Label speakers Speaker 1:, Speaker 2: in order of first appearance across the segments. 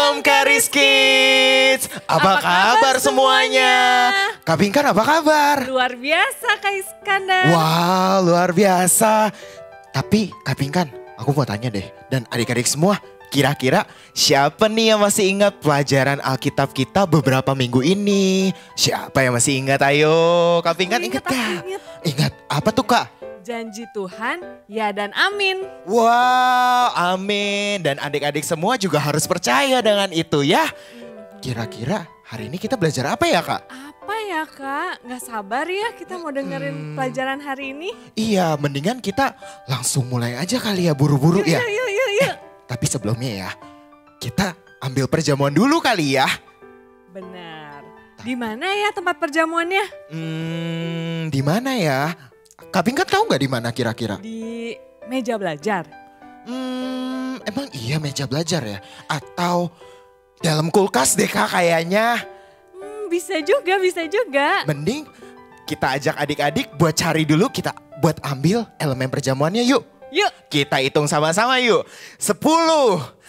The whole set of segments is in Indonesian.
Speaker 1: Shalom Karis Kids. Apa kabar semuanya? Kak Pinkan apa kabar?
Speaker 2: Luar biasa Kak Iskandar.
Speaker 1: Wah, luar biasa. Tapi Kak Pinkan, aku mau tanya deh. Dan adik-adik semua, kira-kira siapa nih yang masih ingat pelajaran Alkitab kita beberapa minggu ini? Siapa yang masih ingat? Ayo, Kak Pinkan ingat gak? Ingat, apa tuh Kak?
Speaker 2: Janji Tuhan, ya dan amin.
Speaker 1: Wow, amin. Dan adik-adik semua juga harus percaya dengan itu ya. Kira-kira hari ini kita belajar apa ya Kak?
Speaker 2: Apa ya Kak? Gak sabar ya kita mau dengerin pelajaran hari ini.
Speaker 1: Iya, mendingan kita langsung mulai aja kali ya, buru-buru ya.
Speaker 2: Yuk.
Speaker 1: Tapi sebelumnya ya, kita ambil perjamuan dulu kali ya.
Speaker 2: Benar. Di mana ya tempat perjamuannya?
Speaker 1: Di mana ya? Kak Pinkan tahu nggak di mana kira-kira?
Speaker 2: Di meja belajar.
Speaker 1: Emang iya meja belajar ya? Atau dalam kulkas deh Kak kayaknya.
Speaker 2: Bisa juga.
Speaker 1: Mending kita ajak adik-adik buat cari dulu, kita buat ambil elemen perjamuannya yuk.
Speaker 2: Yuk.
Speaker 1: Kita hitung sama-sama yuk. 10,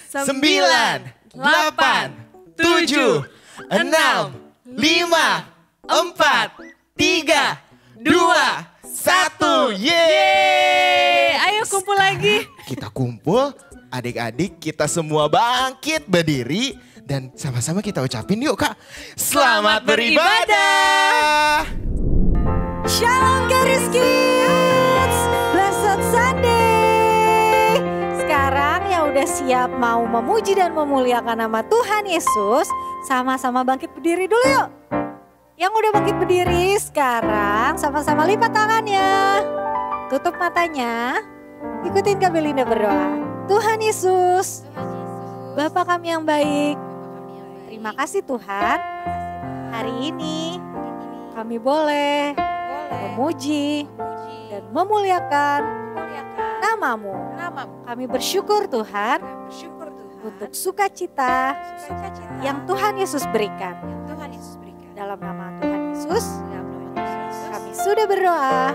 Speaker 1: 9, 8, 7, 6, 5, 4, 3, 2, 1, yeay.
Speaker 2: Ayo kumpul lagi.
Speaker 1: Kita kumpul, adik-adik kita semua bangkit berdiri. Dan sama-sama kita ucapin yuk Kak. Selamat beribadah.
Speaker 3: Shalom Karis Kids, Blessed Sunday. Sekarang yang udah siap mau memuji dan memuliakan nama Tuhan Yesus, sama-sama bangkit berdiri dulu yuk. Yang udah bangkit berdiri sekarang sama-sama lipat tangannya. Tutup matanya, ikutin Kak Belinda berdoa. Tuhan Yesus, Bapa kami yang baik, terima kasih Tuhan. Hari ini kami boleh memuji dan memuliakan namamu. Kami bersyukur Tuhan untuk sukacita yang Tuhan Yesus berikan. Dalam nama Tuhan Yesus, kami sudah berdoa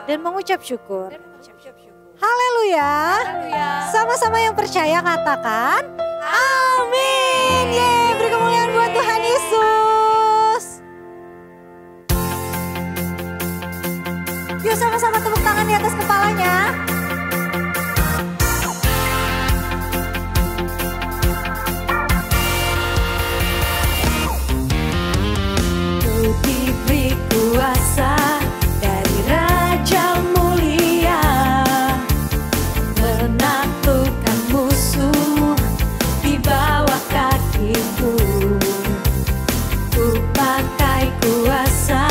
Speaker 3: dan mengucap syukur. Haleluya. Sama-sama yang percaya katakan amin. Yeay, beri kemuliaan buat Tuhan Yesus. Yuk sama-sama tepuk tangan di atas kepalanya. Diberi kuasa dari Raja Mulia, menaklukkan musuh di bawah kakiku. Ku pakai kuasa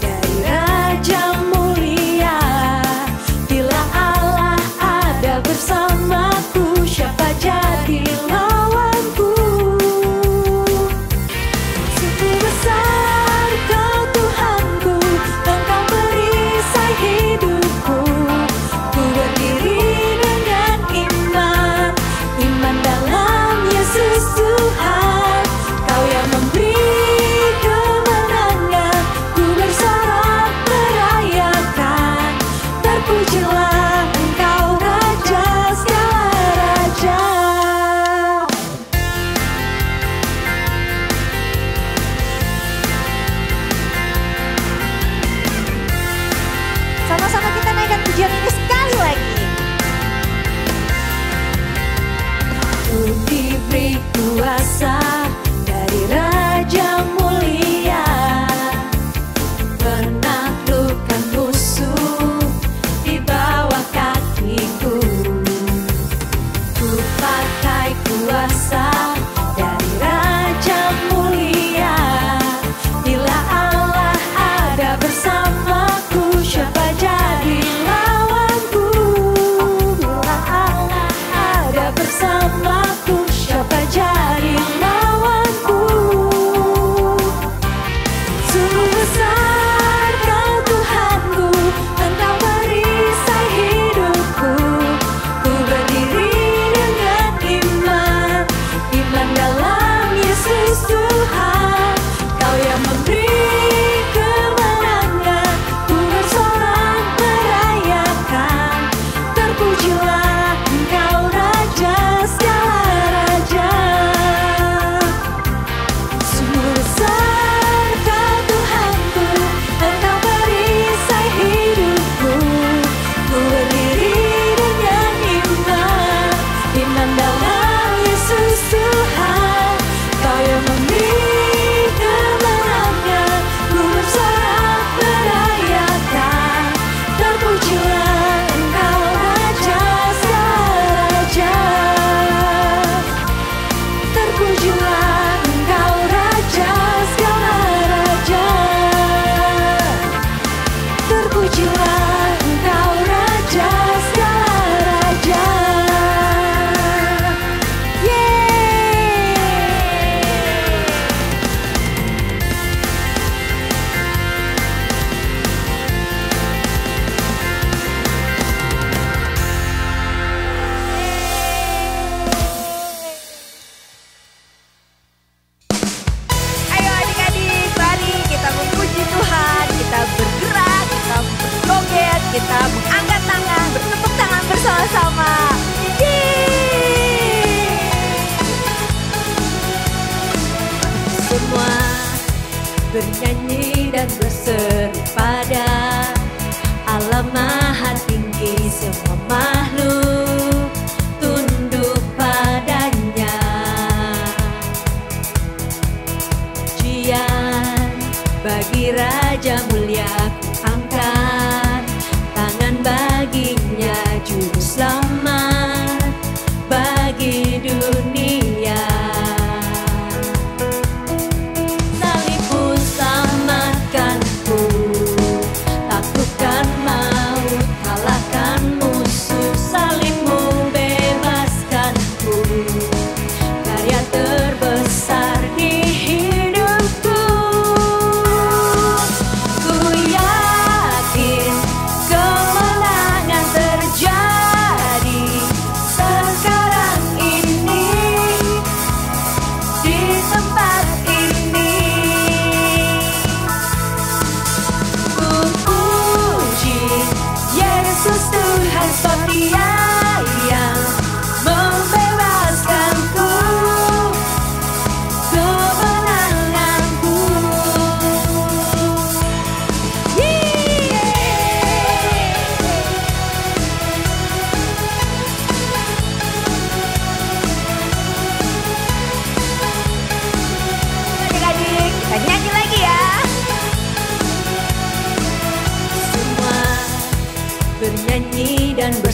Speaker 3: dari Raja Mulia. Bila Allah ada bersamaku, siapa jadi lawanku? Sungguh besar Kau Tuhanku, Engkau perisai hidupku. Ku berdiri dengan iman, iman dalam Yesus Tuhan. Kau yang memberi kemenangan, ku bersorak merayakan. Terpujilah Engkau Raja segala raja. Sama-sama kita naikkan pujian ini sekali lagi. Ku diberi kuasa dari Raja Mulia, menaklukkan musuh di bawah kakiku. Ku pakai kuasa dari Raja Mulia. Bila Allah ada bersamaku, siapa jadi lawanku? Bila Allah ada bersamaku, siapa jadi lawanku?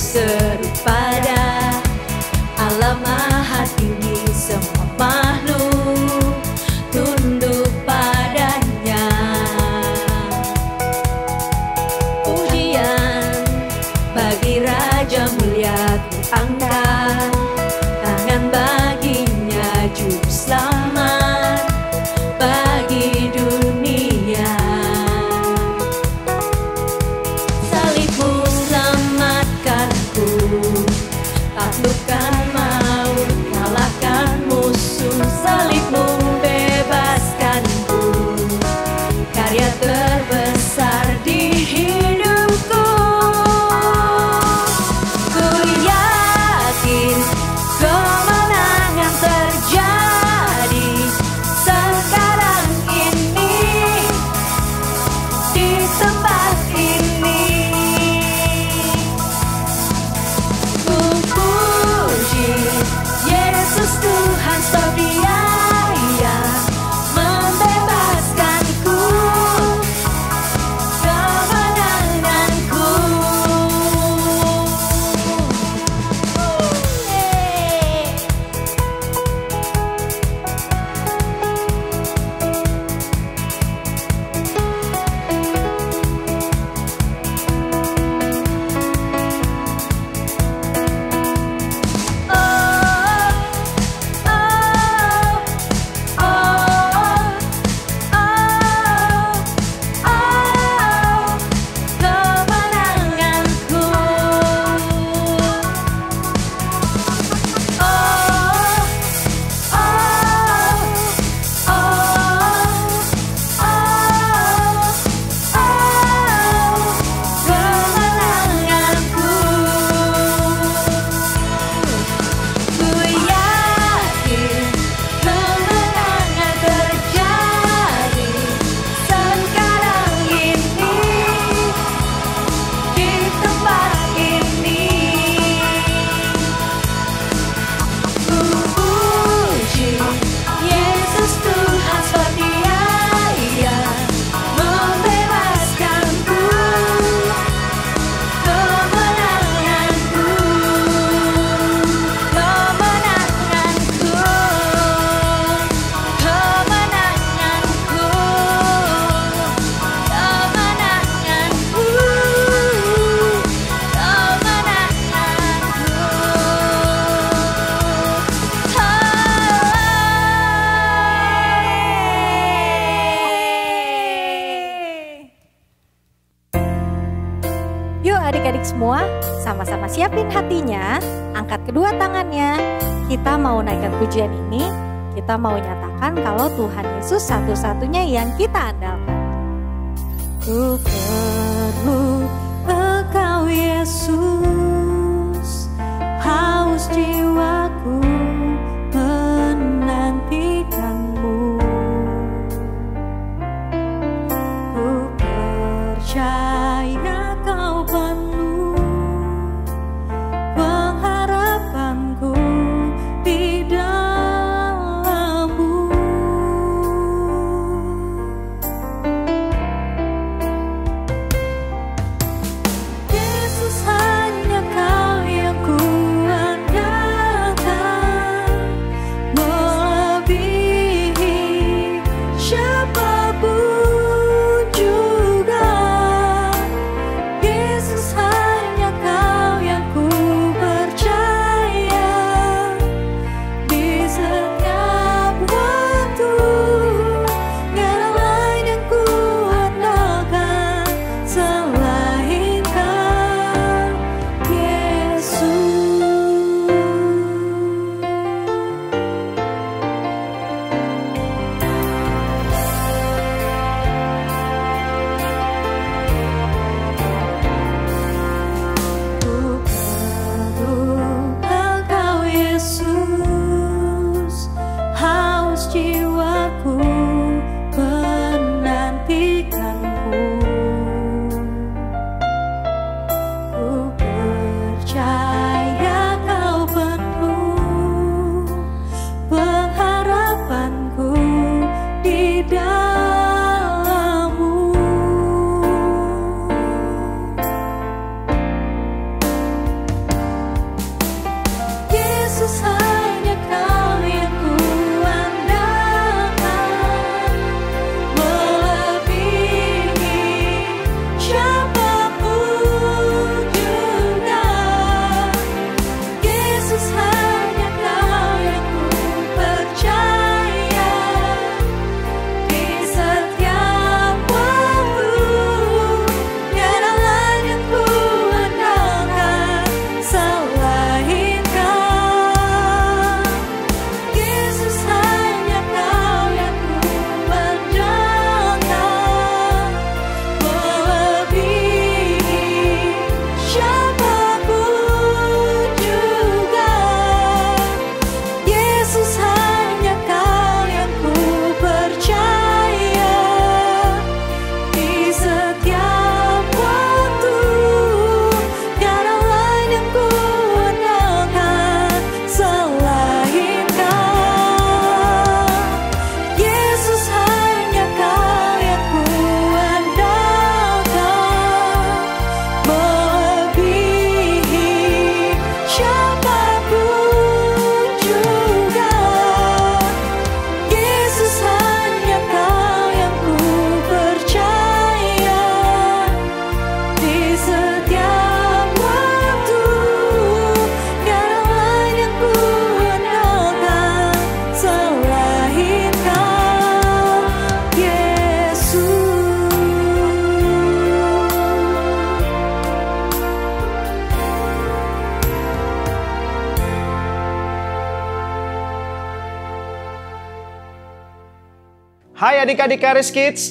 Speaker 4: berseru pada Allah Maha Tinggi, semua makhluk tunduk padanya. Pujian bagi Raja mulia, kuangkat tangan baginya, juru selamat bagi dunia. Salibmu selamatkanku, taklukkan maut, kalahkan musuh. Salibmu bebaskanku, karya terbesar di hidupku. Ku yakin kemenangan terjadi sekarang ini di tempat ini. Ku puji Yesus Tuhan, sebab Dia membebaskanku, kemenanganku.
Speaker 3: Yuk adik-adik semua, sama-sama siapin hatinya, angkat kedua tangannya. Kita mau naikkan pujian ini, kita mau nyatakan kalau Tuhan Yesus satu-satunya yang kita andalkan. Ku perlu Engkau Yesus, haus jiwaku menantikanmu. Ku percaya Kau penuh pengharapanku di dalam-Mu. Yesus, hanya
Speaker 4: Yesus hanya Kau yang kuandalkan, melebihi siapapun juga. Yesus hanya Kau yang kupercaya, di setiap waktu tiada lain yang kuandalkan selain Kau. Yesus hanya Kau yang kuandalkan, melebihi siapapun juga. Yesus hanya Kau yang kupercaya, di setiap waktu tiada lain yang kuandalkan selain Kau. Yesus hanya Kau yang kuandalkan, melebihi siapapun juga. Yesus hanya Kau yang kupercaya, di setiap waktu tiada lain yang kuandalkan selain Kau, Yesus.
Speaker 5: Hai adik-adik Karis Kids,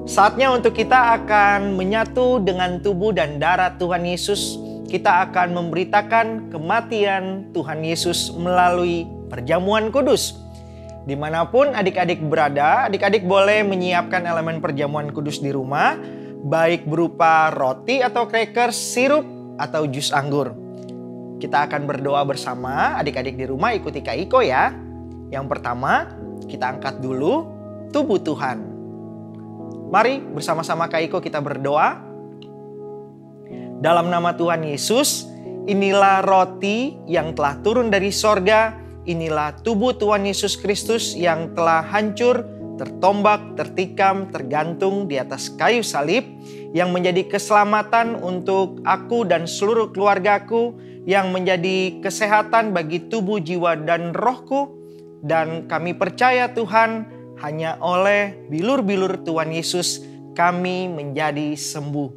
Speaker 5: saatnya untuk kita akan menyatu dengan tubuh dan darah Tuhan Yesus. Kita akan memberitakan kematian Tuhan Yesus melalui perjamuan kudus. Dimanapun adik-adik berada, adik-adik boleh menyiapkan elemen perjamuan kudus di rumah, baik berupa roti atau crackers, sirup, atau jus anggur. Kita akan berdoa bersama, adik-adik di rumah ikuti Kak Iko ya. Yang pertama, kita angkat dulu tubuh Tuhan. Mari bersama-sama Kak Iko kita berdoa. Dalam nama Tuhan Yesus, inilah roti yang telah turun dari sorga. Inilah tubuh Tuhan Yesus Kristus yang telah hancur, tertombak, tertikam, tergantung di atas kayu salib, yang menjadi keselamatan untuk aku dan seluruh keluargaku, yang menjadi kesehatan bagi tubuh, jiwa, dan rohku. Dan kami percaya Tuhan, hanya oleh bilur-bilur Tuhan Yesus kami menjadi sembuh.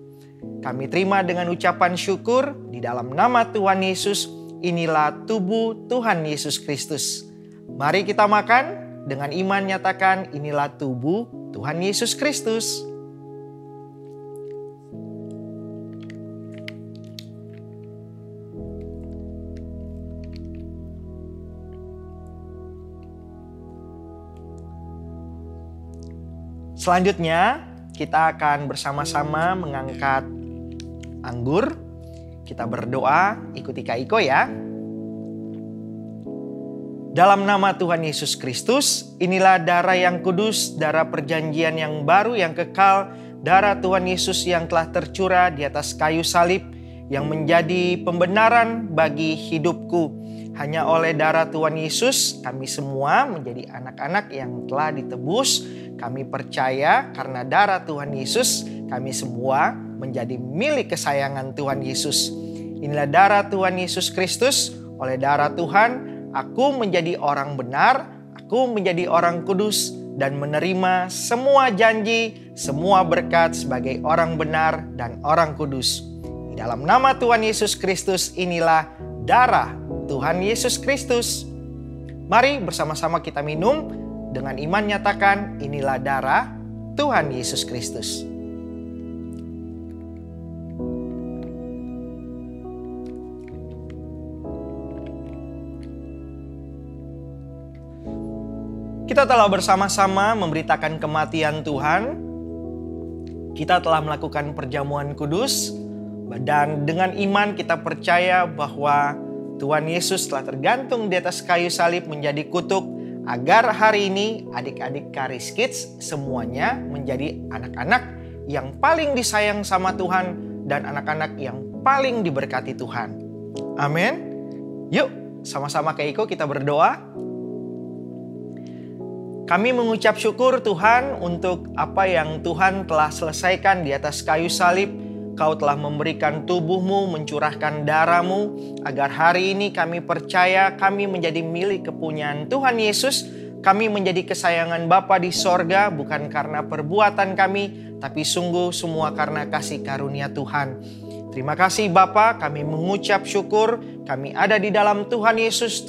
Speaker 5: Kami terima dengan ucapan syukur di dalam nama Tuhan Yesus. Inilah tubuh Tuhan Yesus Kristus. Mari kita makan dengan iman, nyatakan inilah tubuh Tuhan Yesus Kristus. Selanjutnya, kita akan bersama-sama mengangkat anggur. Kita berdoa, ikuti Kak Iko ya. Dalam nama Tuhan Yesus Kristus, inilah darah yang kudus, darah perjanjian yang baru yang kekal, darah Tuhan Yesus yang telah tercurah di atas kayu salib, yang menjadi pembenaran bagi hidupku. Hanya oleh darah Tuhan Yesus, kami semua menjadi anak-anak yang telah ditebus. Kami percaya karena darah Tuhan Yesus, kami semua menjadi milik kesayangan Tuhan Yesus. Inilah darah Tuhan Yesus Kristus. Oleh darah Tuhan, aku menjadi orang benar, aku menjadi orang kudus, dan menerima semua janji, semua berkat sebagai orang benar dan orang kudus. Di dalam nama Tuhan Yesus Kristus, inilah darah Tuhan Yesus Kristus. Mari bersama-sama kita minum. Dengan iman nyatakan inilah darah Tuhan Yesus Kristus. Kita telah bersama-sama memberitakan kematian Tuhan. Kita telah melakukan perjamuan kudus. Dan dengan iman kita percaya bahwa Tuhan Yesus telah tergantung di atas kayu salib menjadi kutuk, agar hari ini adik-adik Karis Kids semuanya menjadi anak-anak yang paling disayang sama Tuhan dan anak-anak yang paling diberkati Tuhan. Amin. Yuk sama-sama Kak Iko kita berdoa. Kami mengucap syukur Tuhan untuk apa yang Tuhan telah selesaikan di atas kayu salib. Kau telah memberikan tubuh-Mu, mencurahkan darah-Mu, agar hari ini kami percaya kami menjadi milik kepunyaan Tuhan Yesus. Kami menjadi kesayangan Bapa di sorga, bukan karena perbuatan kami, tapi sungguh semua karena kasih karunia Tuhan. Terima kasih Bapa, kami mengucap syukur, kami ada di dalam Tuhan Yesus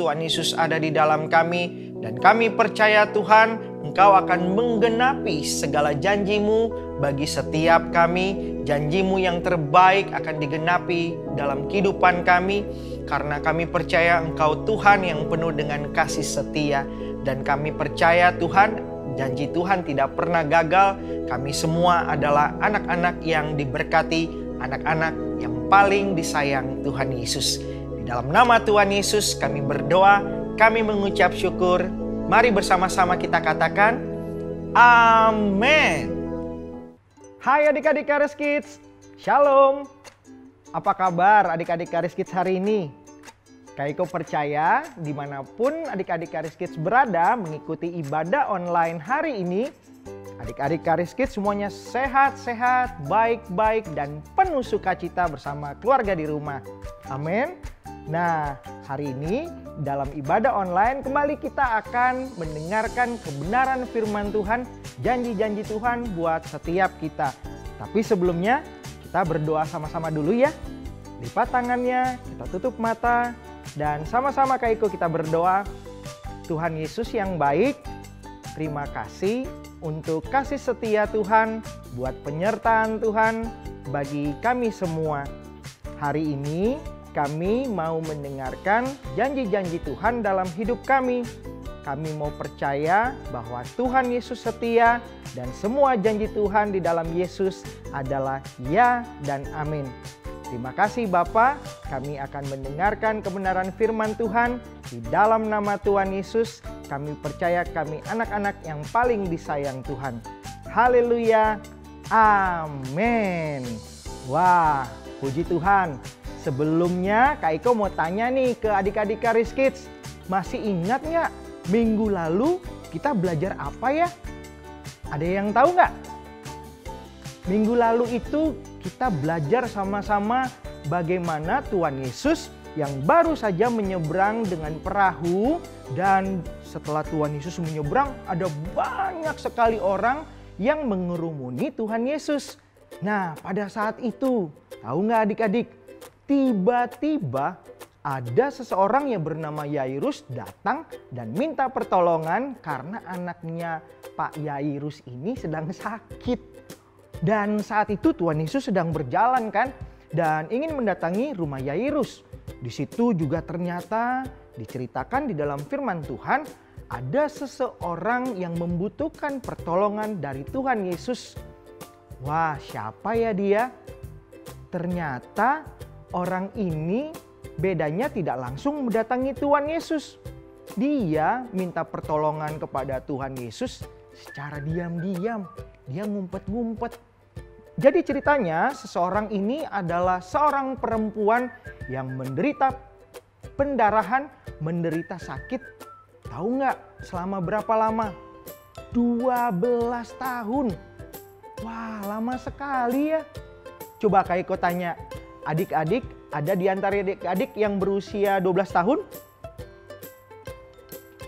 Speaker 5: ada di dalam kami, dan kami percaya Tuhan, Engkau akan menggenapi segala janji-Mu bagi setiap kami. Janji-Mu yang terbaik akan digenapi dalam kehidupan kami, karena kami percaya Engkau Tuhan yang penuh dengan kasih setia. Dan kami percaya Tuhan, janji Tuhan tidak pernah gagal. Kami semua adalah anak-anak yang diberkati, anak-anak yang paling disayang Tuhan Yesus. Di dalam nama Tuhan Yesus kami berdoa, kami mengucap syukur. Mari bersama-sama kita katakan, amin. Hai adik-adik Karis Kids, Shalom. Apa kabar adik-adik Karis Kids hari ini? Kak Iko percaya dimanapun adik-adik Karis Kids berada mengikuti ibadah online hari ini, adik-adik Karis Kids semuanya sehat-sehat, baik-baik, dan penuh sukacita bersama keluarga di rumah. Amin. Nah, hari ini dalam ibadah online kembali kita akan mendengarkan kebenaran firman Tuhan, janji-janji Tuhan buat setiap kita. Tapi sebelumnya kita berdoa sama-sama dulu ya. Lipat tangannya, kita tutup mata, dan sama-sama Kak Iko kita berdoa. Tuhan Yesus yang baik, terima kasih untuk kasih setia Tuhan, buat penyertaan Tuhan bagi kami semua. Hari ini kami mau mendengarkan janji-janji Tuhan dalam hidup kami. Kami mau percaya bahwa Tuhan Yesus setia dan semua janji Tuhan di dalam Yesus adalah ya dan amin. Terima kasih Bapa, kami akan mendengarkan kebenaran firman Tuhan. Di dalam nama Tuhan Yesus, kami percaya kami anak-anak yang paling disayang Tuhan. Haleluya, amin. Wah, puji Tuhan. Sebelumnya Kak Iko mau tanya nih ke adik-adik Karis Kids. Masih ingat nggak minggu lalu kita belajar apa ya? Ada yang tahu nggak? Minggu lalu itu kita belajar sama-sama bagaimana Tuhan Yesus yang baru saja menyeberang dengan perahu. Dan setelah Tuhan Yesus menyeberang, ada banyak sekali orang yang mengerumuni Tuhan Yesus. Nah, pada saat itu, tahu nggak adik-adik? Tiba-tiba ada seseorang yang bernama Yairus datang dan minta pertolongan karena anaknya Pak Yairus ini sedang sakit. Dan saat itu Tuhan Yesus sedang berjalan kan dan ingin mendatangi rumah Yairus. Di situ juga ternyata diceritakan di dalam firman Tuhan ada seseorang yang membutuhkan pertolongan dari Tuhan Yesus. Wah, siapa ya dia? Ternyata orang ini bedanya tidak langsung mendatangi Tuhan Yesus. Dia minta pertolongan kepada Tuhan Yesus secara diam-diam. Dia ngumpet-ngumpet. Jadi ceritanya seseorang ini adalah seorang perempuan yang menderita pendarahan, menderita sakit. Tahu nggak selama berapa lama? 12 tahun. Wah, lama sekali ya. Coba Kak Iko tanya, adik-adik, ada di antara adik-adik yang berusia 12 tahun?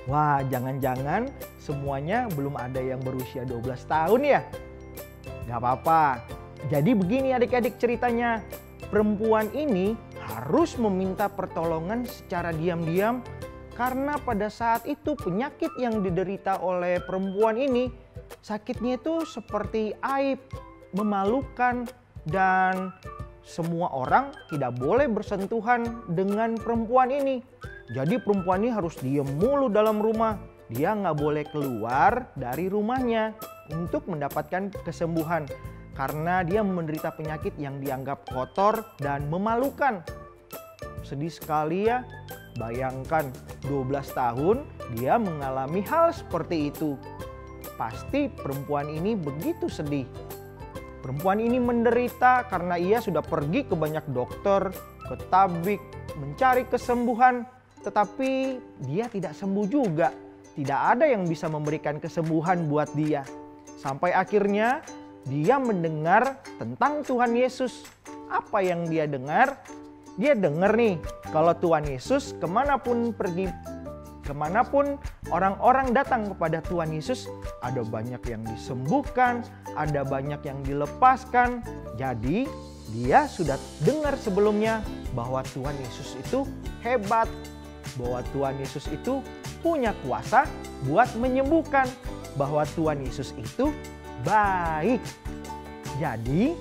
Speaker 5: Wah, jangan-jangan semuanya belum ada yang berusia 12 tahun ya? Gak apa-apa. Jadi begini adik-adik ceritanya. Perempuan ini harus meminta pertolongan secara diam-diam karena pada saat itu penyakit yang diderita oleh perempuan ini, sakitnya itu seperti aib, memalukan, dan semua orang tidak boleh bersentuhan dengan perempuan ini. Jadi perempuan ini harus diam mulu dalam rumah. Dia nggak boleh keluar dari rumahnya untuk mendapatkan kesembuhan. Karena dia menderita penyakit yang dianggap kotor dan memalukan. Sedih sekali ya. Bayangkan 12 tahun dia mengalami hal seperti itu. Pasti perempuan ini begitu sedih. Perempuan ini menderita karena ia sudah pergi ke banyak dokter, ke tabib, mencari kesembuhan. tetapi dia tidak sembuh juga. Tidak ada yang bisa memberikan kesembuhan buat dia. Sampai akhirnya dia mendengar tentang Tuhan Yesus. Apa yang dia dengar? Dia dengar nih kalau Tuhan Yesus kemanapun pergi, kemanapun orang-orang datang kepada Tuhan Yesus, ada banyak yang disembuhkan, ada banyak yang dilepaskan. Jadi dia sudah dengar sebelumnya bahwa Tuhan Yesus itu hebat, bahwa Tuhan Yesus itu punya kuasa buat menyembuhkan, bahwa Tuhan Yesus itu baik. Jadi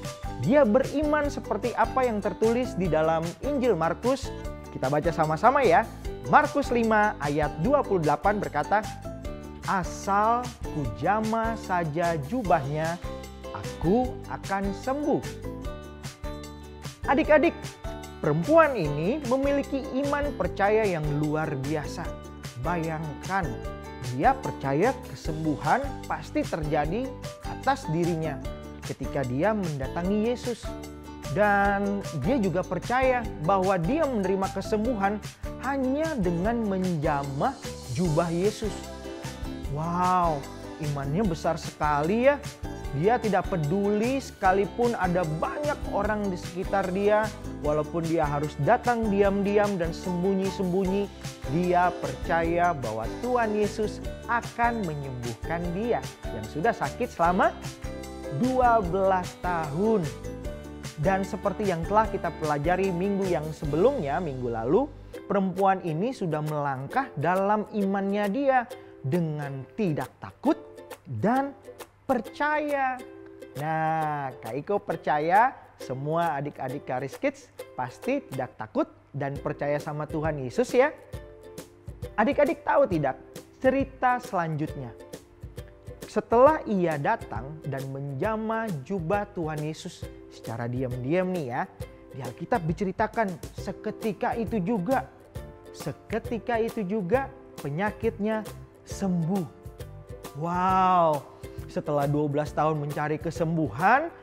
Speaker 5: dia beriman seperti apa yang tertulis di dalam Injil Markus. Kita baca sama-sama ya. Markus 5 ayat 28 berkata, "Asal kujama saja jubahnya, aku akan sembuh." Adik-adik, perempuan ini memiliki iman percaya yang luar biasa. Bayangkan, dia percaya kesembuhan pasti terjadi atas dirinya ketika dia mendatangi Yesus. Dan dia juga percaya bahwa dia menerima kesembuhan hanya dengan menjamah jubah Yesus. Wow, imannya besar sekali ya. Dia tidak peduli sekalipun ada banyak orang di sekitar dia. Walaupun dia harus datang diam-diam dan sembunyi-sembunyi, dia percaya bahwa Tuhan Yesus akan menyembuhkan dia yang sudah sakit selama 12 tahun. Dan seperti yang telah kita pelajari minggu yang sebelumnya, minggu lalu, perempuan ini sudah melangkah dalam imannya dia dengan tidak takut dan percaya. Nah, Kak Iko percaya semua adik-adik Karis Kids pasti tidak takut dan percaya sama Tuhan Yesus ya. Adik-adik tahu tidak cerita selanjutnya? Setelah ia datang dan menjamah jubah Tuhan Yesus secara diam-diam nih ya, di Alkitab diceritakan seketika itu juga penyakitnya sembuh. Wow, setelah 12 tahun mencari kesembuhan,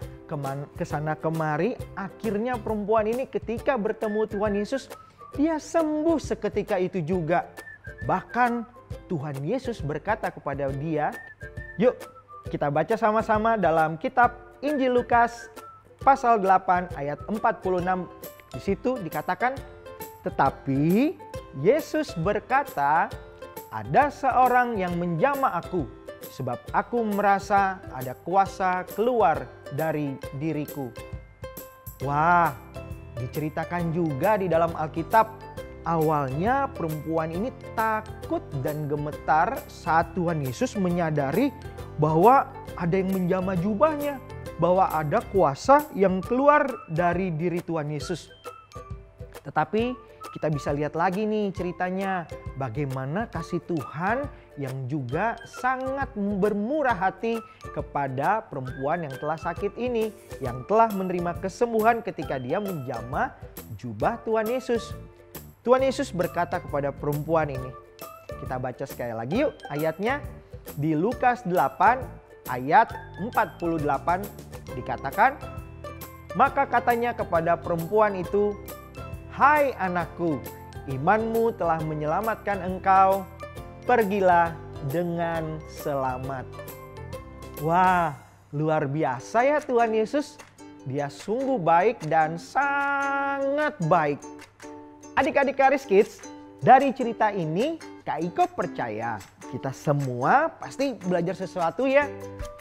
Speaker 5: kesana kemari, akhirnya perempuan ini ketika bertemu Tuhan Yesus, dia sembuh seketika itu juga. Bahkan Tuhan Yesus berkata kepada dia, yuk kita baca sama-sama dalam kitab Injil Lukas pasal 8 ayat 46. Di situ dikatakan, tetapi Yesus berkata, ada seorang yang menjamah aku, sebab aku merasa ada kuasa keluar dari diriku. Wah, diceritakan juga di dalam Alkitab, awalnya perempuan ini takut dan gemetar saat Tuhan Yesus menyadari bahwa ada yang menjamah jubahnya, bahwa ada kuasa yang keluar dari diri Tuhan Yesus. Tetapi kita bisa lihat lagi nih ceritanya, bagaimana kasih Tuhan yang juga sangat bermurah hati kepada perempuan yang telah sakit ini, yang telah menerima kesembuhan ketika dia menjamah jubah Tuhan Yesus. Tuhan Yesus berkata kepada perempuan ini, kita baca sekali lagi yuk ayatnya. Di Lukas 8 ayat 48 dikatakan, maka katanya kepada perempuan itu, hai anakku, imanmu telah menyelamatkan engkau, pergilah dengan selamat. Wah, luar biasa ya Tuhan Yesus. Dia sungguh baik dan sangat baik. Adik-adik Karis Kids, dari cerita ini Kak Iko percaya kita semua pasti belajar sesuatu ya,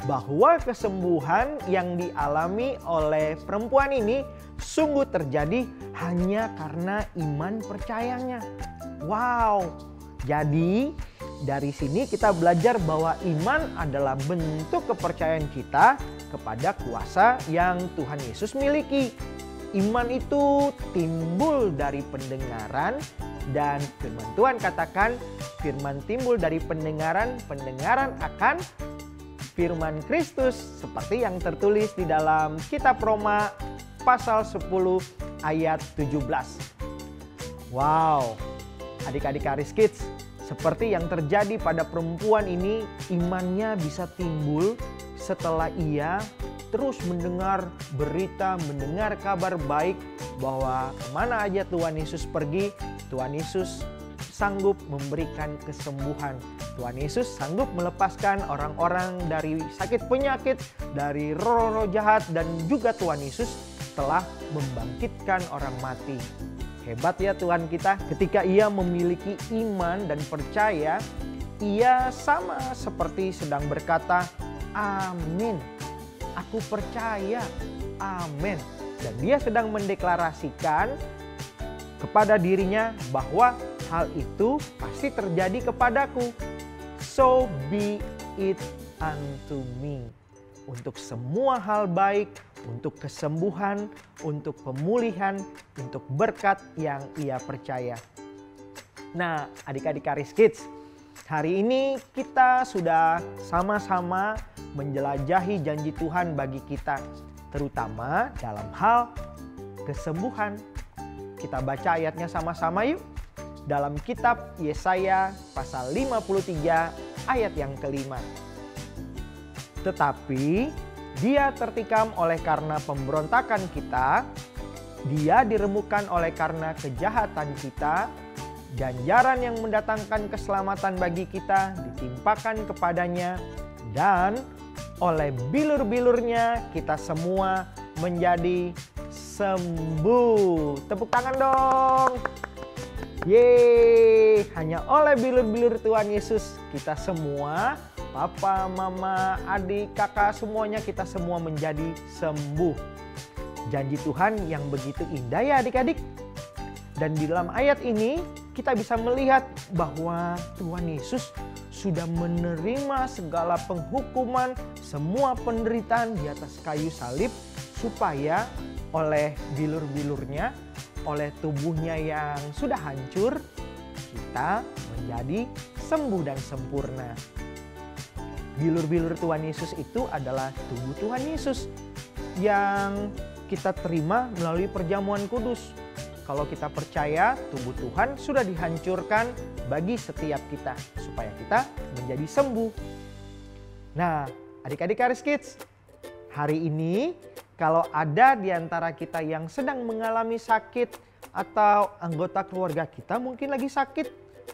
Speaker 5: bahwa kesembuhan yang dialami oleh perempuan ini sungguh terjadi hanya karena iman percayanya. Wow, jadi dari sini kita belajar bahwa iman adalah bentuk kepercayaan kita kepada kuasa yang Tuhan Yesus miliki. Iman itu timbul dari pendengaran, dan firman Tuhan katakan firman timbul dari pendengaran, pendengaran akan firman Kristus, seperti yang tertulis di dalam kitab Roma pasal 10 ayat 17. Wow, adik-adik Karis Kids, seperti yang terjadi pada perempuan ini, imannya bisa timbul setelah ia terus mendengar berita, mendengar kabar baik bahwa kemana aja Tuhan Yesus pergi, Tuhan Yesus sanggup memberikan kesembuhan. Tuhan Yesus sanggup melepaskan orang-orang dari sakit penyakit, dari roh-roh jahat, dan juga Tuhan Yesus telah membangkitkan orang mati. Hebat ya Tuhan kita, ketika Ia memiliki iman dan percaya, Ia sama seperti sedang berkata, amin, aku percaya, amin. Dan Dia sedang mendeklarasikan kepada dirinya bahwa hal itu pasti terjadi kepadaku. So be it unto me. Untuk semua hal baik, untuk kesembuhan, untuk pemulihan, untuk berkat yang Ia percaya. Nah, adik-adik Karis Kids, hari ini kita sudah sama-sama menjelajahi janji Tuhan bagi kita, terutama dalam hal kesembuhan. Kita baca ayatnya sama-sama yuk. Dalam kitab Yesaya pasal 53 ayat yang kelima. Tetapi Dia tertikam oleh karena pemberontakan kita, Dia diremukkan oleh karena kejahatan kita, ganjaran yang mendatangkan keselamatan bagi kita ditimpakan kepadanya, dan oleh bilur-bilurnya kita semua menjadi sembuh. Tepuk tangan dong. Yeay, hanya oleh bilur-bilur Tuhan Yesus kita semua, papa, mama, adik, kakak, semuanya kita semua menjadi sembuh. Janji Tuhan yang begitu indah ya adik-adik. Dan di dalam ayat ini kita bisa melihat bahwa Tuhan Yesus sudah menerima segala penghukuman, semua penderitaan di atas kayu salib, supaya oleh bilur-bilurnya, oleh tubuhnya yang sudah hancur, kita menjadi sembuh dan sempurna. Bilur-bilur Tuhan Yesus itu adalah tubuh Tuhan Yesus yang kita terima melalui perjamuan kudus. Kalau kita percaya, tubuh Tuhan sudah dihancurkan bagi setiap kita, supaya kita menjadi sembuh. Nah, adik-adik Karis Kids, hari ini kalau ada di antara kita yang sedang mengalami sakit, atau anggota keluarga kita mungkin lagi sakit,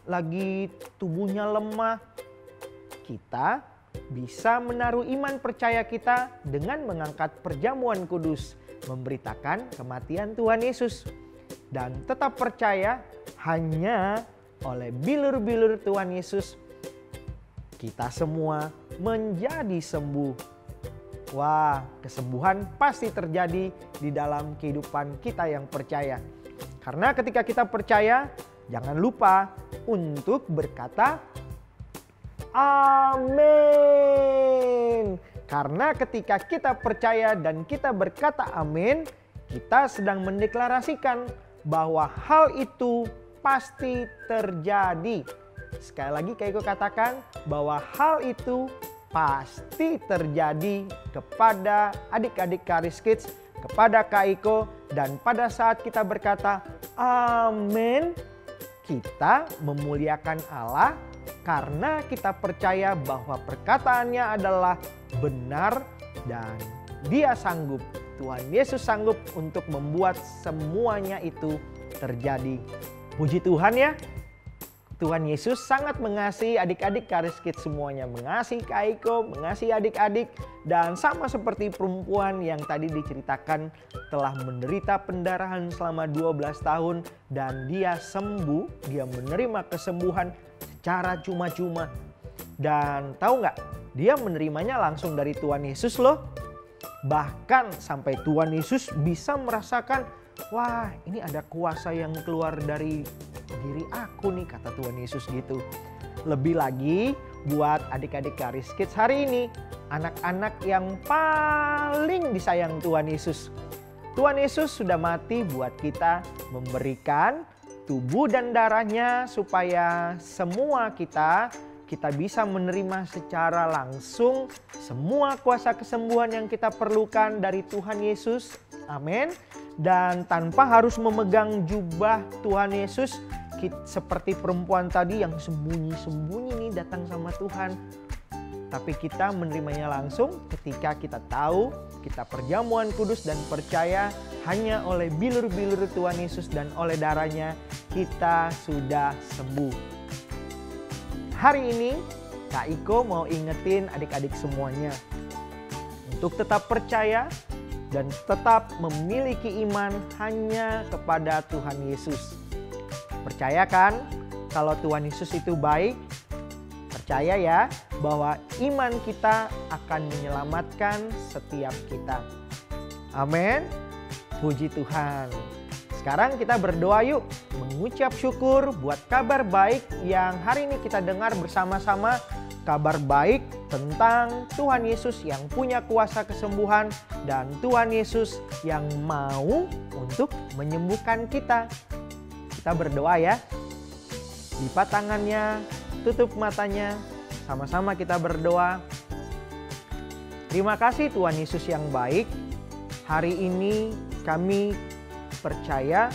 Speaker 5: lagi tubuhnya lemah, kita bisa menaruh iman percaya kita dengan mengangkat perjamuan kudus, memberitakan kematian Tuhan Yesus. Dan tetap percaya hanya oleh bilur-bilur Tuhan Yesus kita semua menjadi sembuh. Wah, kesembuhan pasti terjadi di dalam kehidupan kita yang percaya. Karena ketika kita percaya, jangan lupa untuk berkata amin. Karena ketika kita percaya dan kita berkata amin, kita sedang mendeklarasikan bahwa hal itu pasti terjadi. Sekali lagi Kak Iko katakan bahwa hal itu pasti terjadi kepada adik-adik Karis Kids, kepada Kak Iko, dan pada saat kita berkata amin, kita memuliakan Allah karena kita percaya bahwa perkataannya adalah benar dan Dia sanggup. Tuhan Yesus sanggup untuk membuat semuanya itu terjadi. Puji Tuhan ya. Tuhan Yesus sangat mengasihi adik-adik Karis Kids semuanya. Mengasihi Kak Iko, mengasihi adik-adik. Dan sama seperti perempuan yang tadi diceritakan telah menderita pendarahan selama 12 tahun. Dan dia sembuh, dia menerima kesembuhan secara cuma-cuma. Dan tahu nggak? Dia menerimanya langsung dari Tuhan Yesus loh. Bahkan sampai Tuhan Yesus bisa merasakan, wah ini ada kuasa yang keluar dari diri aku nih, kata Tuhan Yesus gitu. Lebih lagi buat adik-adik Karis Kids hari ini, anak-anak yang paling disayang Tuhan Yesus. Tuhan Yesus sudah mati buat kita, memberikan tubuh dan darahnya supaya semua kita bisa menerima secara langsung semua kuasa kesembuhan yang kita perlukan dari Tuhan Yesus. Amin. Dan tanpa harus memegang jubah Tuhan Yesus, seperti perempuan tadi yang sembunyi-sembunyi nih datang sama Tuhan. tapi kita menerimanya langsung ketika kita tahu kita perjamuan kudus dan percaya hanya oleh bilur-bilur Tuhan Yesus dan oleh darahnya kita sudah sembuh. Hari ini Kak Iko mau ingetin adik-adik semuanya untuk tetap percaya dan tetap memiliki iman hanya kepada Tuhan Yesus. Percaya kan kalau Tuhan Yesus itu baik? Percaya ya bahwa iman kita akan menyelamatkan setiap kita. Amin. Puji Tuhan. Sekarang kita berdoa yuk, mengucap syukur buat kabar baik yang hari ini kita dengar bersama-sama. Kabar baik tentang Tuhan Yesus yang punya kuasa kesembuhan dan Tuhan Yesus yang mau untuk menyembuhkan kita. Kita berdoa ya. Lipat tangannya, tutup matanya, sama-sama kita berdoa. Terima kasih Tuhan Yesus yang baik. Hari ini kami percaya,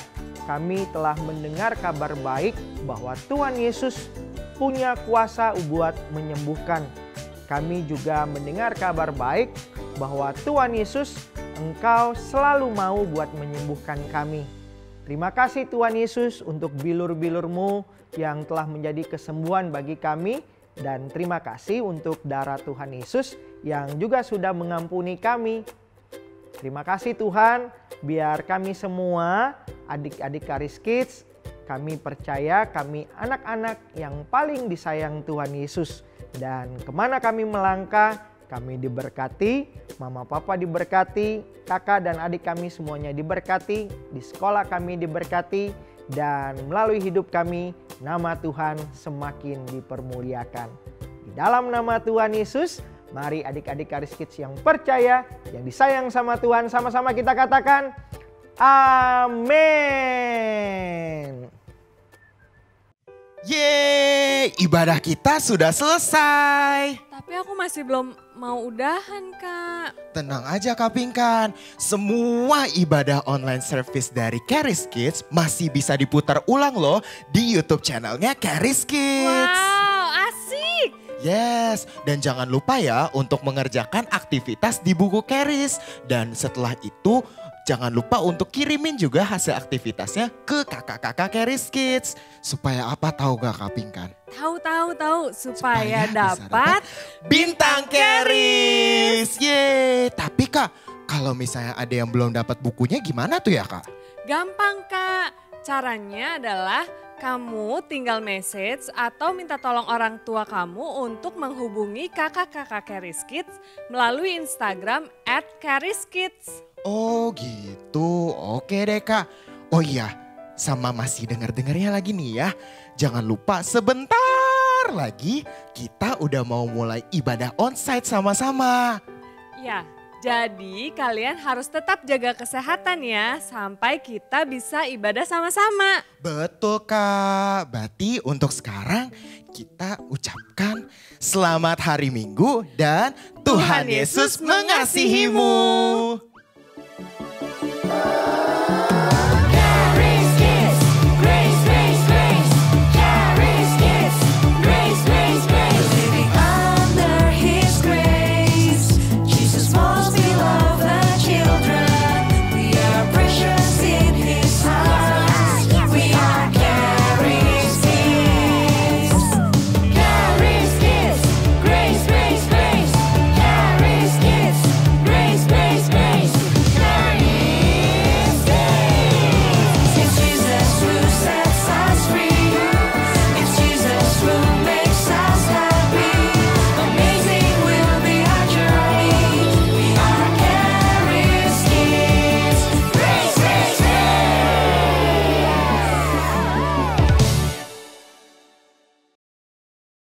Speaker 5: kami telah mendengar kabar baik bahwa Tuhan Yesus punya kuasa buat menyembuhkan. Kami juga mendengar kabar baik bahwa Tuhan Yesus, Engkau selalu mau buat menyembuhkan kami. Terima kasih Tuhan Yesus untuk bilur-bilur-Mu yang telah menjadi kesembuhan bagi kami. Dan terima kasih untuk darah Tuhan Yesus yang juga sudah mengampuni kami. Terima kasih Tuhan, biar kami semua adik-adik Charis Kids, kami percaya kami anak-anak yang paling disayang Tuhan Yesus. Dan kemana kami melangkah, kami diberkati, mama papa diberkati, kakak dan adik kami semuanya diberkati, di sekolah kami diberkati, dan melalui hidup kami nama Tuhan semakin dipermuliakan. Di dalam nama Tuhan Yesus, mari adik-adik Charis Kids yang percaya, yang disayang sama Tuhan, sama-sama kita katakan, amin.
Speaker 1: Yeay, ibadah kita sudah selesai.
Speaker 2: Tapi aku masih belum mau udahan, Kak.
Speaker 1: Tenang aja Kak Pinkan, semua ibadah online service dari Charis Kids masih bisa diputar ulang loh di YouTube channelnya Charis Kids.
Speaker 2: Wow, asik.
Speaker 1: Yes, dan jangan lupa ya untuk mengerjakan aktivitas di buku Charis. Dan setelah itu jangan lupa untuk kirimin juga hasil aktivitasnya ke kakak-kakak Charis Kids. Supaya apa tahu gak Kak Pinkan?
Speaker 2: Tahu.
Speaker 1: Supaya
Speaker 2: Supaya
Speaker 1: bisa
Speaker 2: dapat
Speaker 1: bintang Charis. Yeay, tapi Kak kalau misalnya ada yang belum dapat bukunya gimana tuh ya Kak?
Speaker 2: gampang, Kak. Caranya adalah kamu tinggal message atau minta tolong orang tua kamu untuk menghubungi kakak-kakak Charis Kids melalui Instagram @chariskids.
Speaker 1: Oh gitu, oke deh Kak. Oh iya, sama masih dengar-dengarnya lagi nih ya. Jangan lupa sebentar lagi kita udah mau mulai ibadah onsite sama-sama.
Speaker 2: Ya, jadi kalian harus tetap jaga kesehatan ya sampai kita bisa ibadah sama-sama.
Speaker 1: Betul Kak, berarti untuk sekarang kita ucapkan selamat hari Minggu dan Tuhan Yesus mengasihimu.